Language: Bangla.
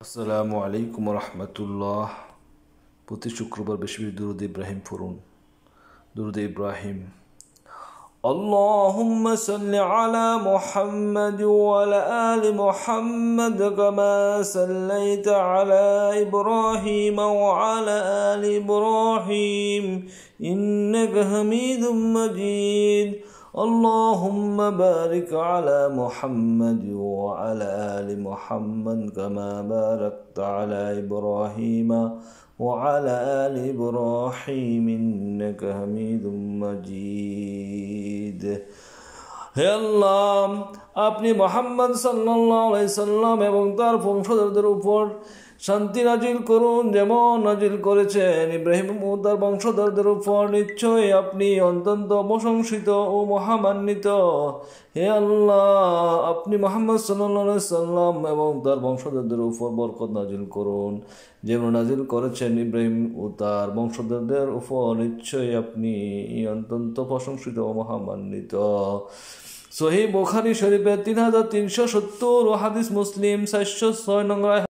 আসসালামু আলাইকুম রহমতুল্লাহ। প্রতি শুক্রবার বেশি বেশি দুরুদ ইব্রাহিম পড়ুন। দুরুদ ইব্রাহিম। اللهم صل على محمد وعلى آل محمد كما صليت على إبراهيم وعلى آل إبراهيم إنك حميد مجيد. اللهم بارك على محمد وعلى آل محمد كما باركت على إبراهيم وعلى آل إبراهيم إنك حميد مجيد. হে আল্লাহ, আপনি মুহাম্মদ সাল্লাল্লাহু আলাইহি সাল্লাম এবং তার বংশধরদের উপর শান্তি নাজিল করুন, যেমন নাজিল করেছেন ইব্রাহিম ও তার বংশধরদের উপর। নিশ্চয়ই আপনি অত্যন্ত প্রশংসিত ও মহামান্বিত। হে আল্লাহ, আপনি মুহাম্মদ সাল্লাল্লাহু আলাইহি সাল্লাম এবং তার বংশধরদের উপর বরকত নাজিল করুন, যেমন নাজিল করেছেন ইব্রাহিম ও তার বংশধরদের উপর। নিশ্চয়ই আপনি অত্যন্ত প্রশংসিত ও মহামান্বিত। সহিহ বুখারী শরীফের 3370 ও হাদিস মুসলিম 406 নম্বর।